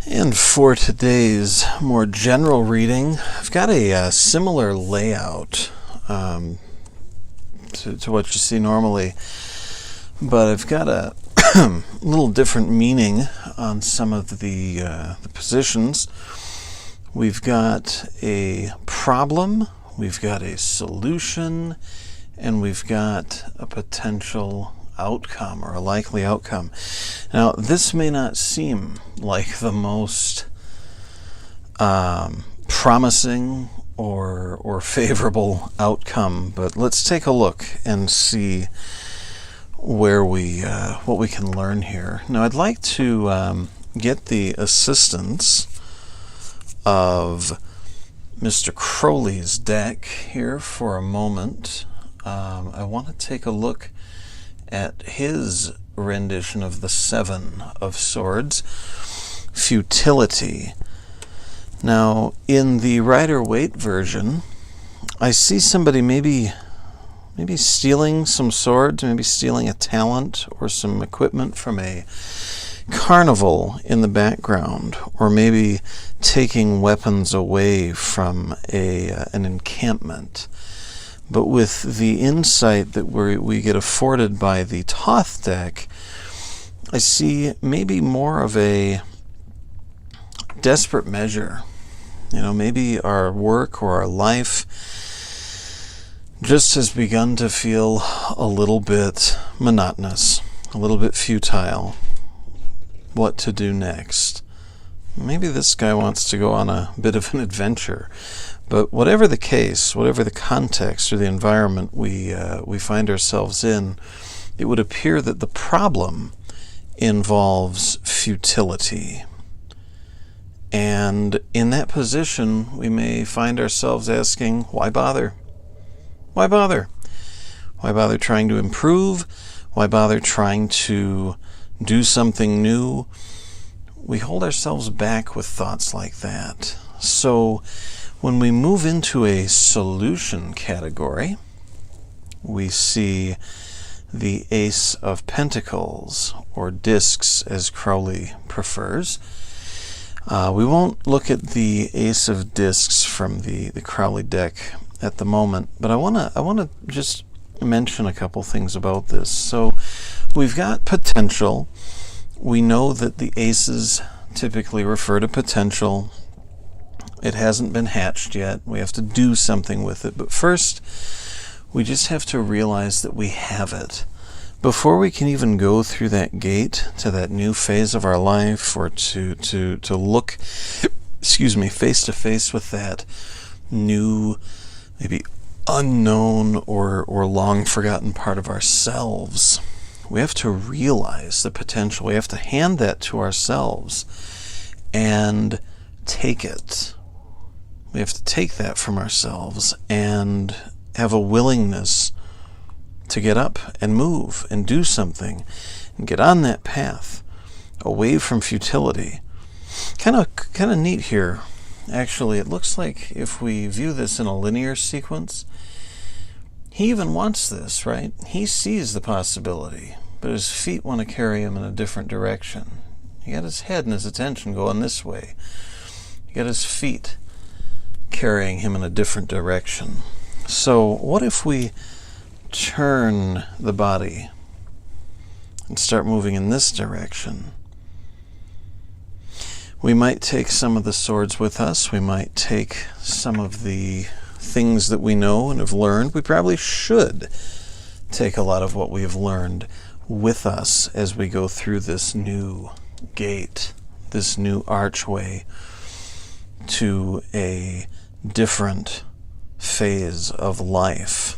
And for today's more general reading, I've got a similar layout to what you see normally, but I've got a little different meaning on some of the positions. We've got a problem, we've got a solution, and we've got a potential outcome or a likely outcome. Now, this may not seem like the most promising or favorable outcome, but let's take a look and see where what we can learn here. Now, I'd like to get the assistance of Mr. Crowley's deck here for a moment. I want to take a look at his rendition of the Seven of Swords, futility. Now, in the Rider-Waite version, I see somebody maybe stealing some swords, maybe stealing a talent or some equipment from a carnival in the background, or maybe taking weapons away from an encampment. But with the insight that we get afforded by the Thoth deck, I see maybe more of a desperate measure. Maybe our work or our life just has begun to feel a little bit monotonous, a little bit futile. What to do next? Maybe this guy wants to go on a bit of an adventure. But whatever the case, whatever the context or the environment we find ourselves in, it would appear that the problem involves futility. And in that position, we may find ourselves asking, why bother? Why bother? Why bother trying to improve? Why bother trying to do something new? We hold ourselves back with thoughts like that. So when we move into a solution category, we see the Ace of Pentacles, or discs as Crowley prefers. We won't look at the Ace of Discs from the Crowley deck at the moment, but I want to just mention a couple things about this. So we've got potential. We know that the aces typically refer to potential. It hasn't been hatched yet. We have to do something with it. But first, we just have to realize that we have it. Before we can even go through that gate to that new phase of our life, or to look, face to face with that new, maybe unknown or long forgotten part of ourselves, we have to realize the potential. We have to hand that to ourselves and take it. We have to take that from ourselves and have a willingness to get up and move and do something and get on that path away from futility. Kind of neat here. Actually, it looks like if we view this in a linear sequence, he even wants this, right? He sees the possibility, but his feet want to carry him in a different direction. He got his head and his attention going this way. He got his feet carrying him in a different direction. So what if we turn the body and start moving in this direction? We might take some of the swords with us. We might take some of the things that we know and have learned. We probably should take a lot of what we have learned with us as we go through this new gate, this new archway to a different phase of life.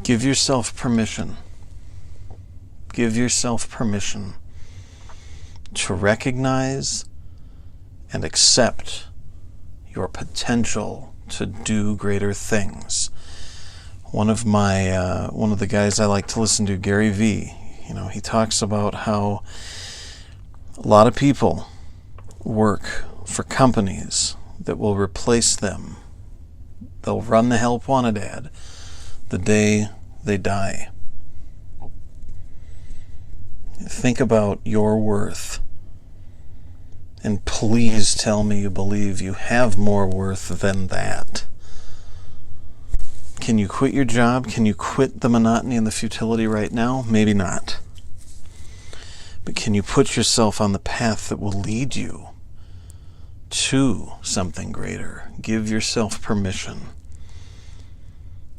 Give yourself permission. Give yourself permission to recognize and accept your potential to do greater things. One of the guys I like to listen to, Gary V, he talks about how a lot of people work for companies that will replace them. They'll run the help wanted ad the day they die. Think about your worth. And please tell me you believe you have more worth than that. Can you quit your job? Can you quit the monotony and the futility right now? Maybe not. But can you put yourself on the path that will lead you to something greater? Give yourself permission.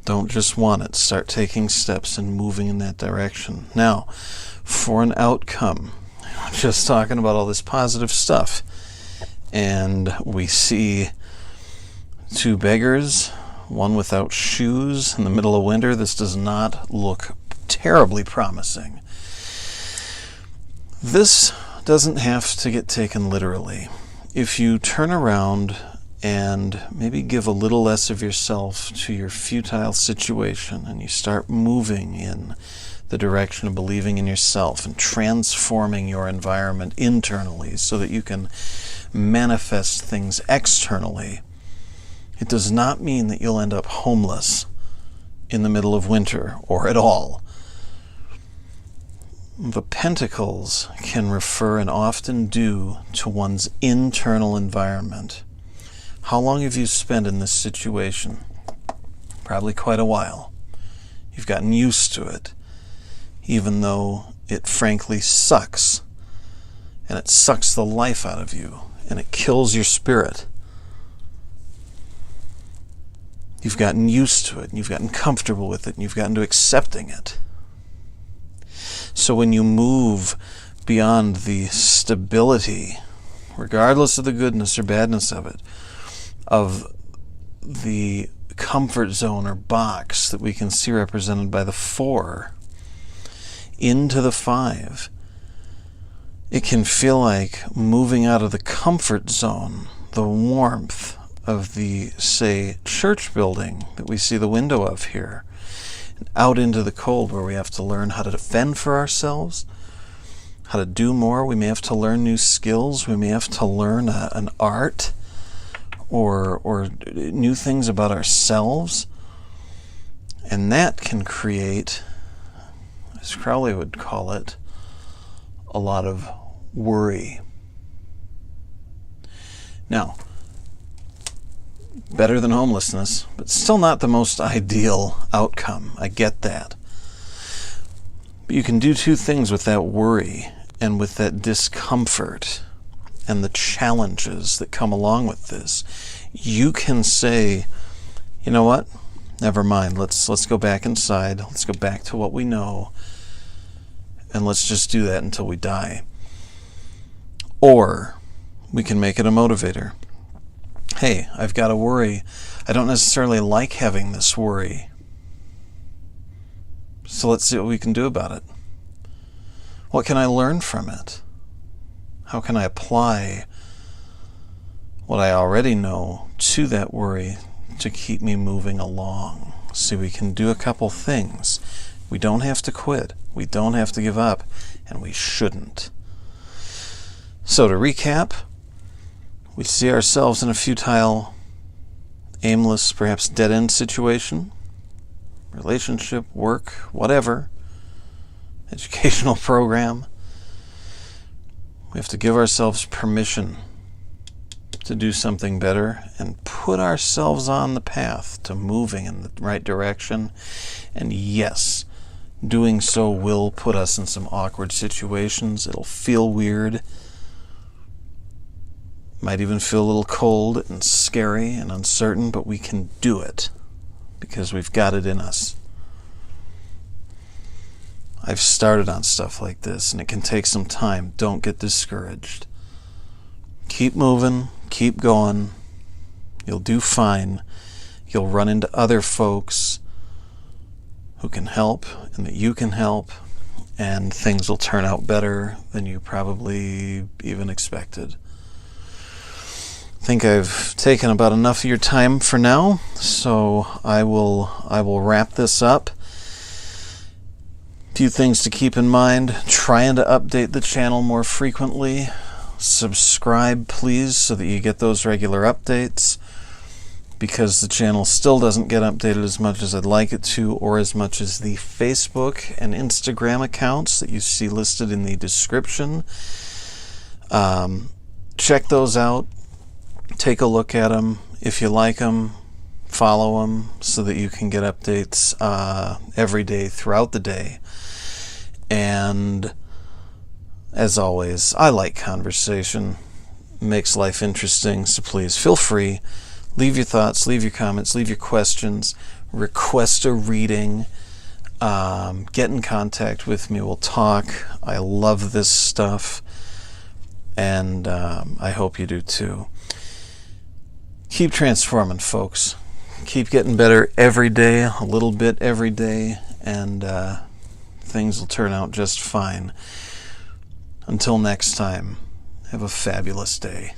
Don't just want it. Start taking steps and moving in that direction. Now, for an outcome, just talking about all this positive stuff, and we see two beggars, one without shoes in the middle of winter. This does not look terribly promising. This doesn't have to get taken literally. If you turn around and maybe give a little less of yourself to your futile situation, and you start moving in the direction of believing in yourself and transforming your environment internally so that you can manifest things externally, it does not mean that you'll end up homeless in the middle of winter or at all. The pentacles can refer, and often do, to one's internal environment. How long have you spent in this situation? Probably quite a while. You've gotten used to it, even though it frankly sucks. And it sucks the life out of you, and it kills your spirit. You've gotten used to it, and you've gotten comfortable with it, and you've gotten to accepting it. So when you move beyond the stability, regardless of the goodness or badness of it, of the comfort zone or box that we can see represented by the 4, into the 5, it can feel like moving out of the comfort zone, the warmth of the, say, church building that we see the window of here, and out into the cold, where we have to learn how to defend for ourselves, how to do more. We may have to learn new skills. We may have to learn an art or new things about ourselves. And that can create, as Crowley would call it, a lot of worry. Now, better than homelessness, but still not the most ideal outcome. I get that. But you can do two things with that worry and with that discomfort and the challenges that come along with this. You can say, you know what? Never mind. Let's go back inside. Let's go back to what we know. And let's just do that until we die. Or we can make it a motivator. Hey, I've got a worry. I don't necessarily like having this worry. So let's see what we can do about it. What can I learn from it? How can I apply what I already know to that worry to keep me moving along? See, we can do a couple things. We don't have to quit. We don't have to give up. And we shouldn't. So to recap, we see ourselves in a futile, aimless, perhaps dead-end situation, relationship, work, whatever, educational program. We have to give ourselves permission to do something better and put ourselves on the path to moving in the right direction. And yes, doing so will put us in some awkward situations. It'll feel weird. Might even feel a little cold and scary and uncertain, but we can do it because we've got it in us. I've started on stuff like this, and it can take some time. Don't get discouraged. Keep moving, keep going. You'll do fine. You'll run into other folks who can help and that you can help, and things will turn out better than you probably even expected. I think I've taken about enough of your time for now, so I will wrap this up. A few things to keep in mind: trying to update the channel more frequently. Subscribe, please, so that you get those regular updates. because the channel still doesn't get updated as much as I'd like it to, or as much as the Facebook and Instagram accounts that you see listed in the description. Check those out. Take a look at them. If you like them, follow them so that you can get updates every day throughout the day. And as always, I like conversation. It makes life interesting, so please feel free. Leave your thoughts, leave your comments, leave your questions, request a reading, get in contact with me, we'll talk. I love this stuff, and I hope you do too. Keep transforming, folks. Keep getting better every day, a little bit every day, and things will turn out just fine. Until next time, have a fabulous day.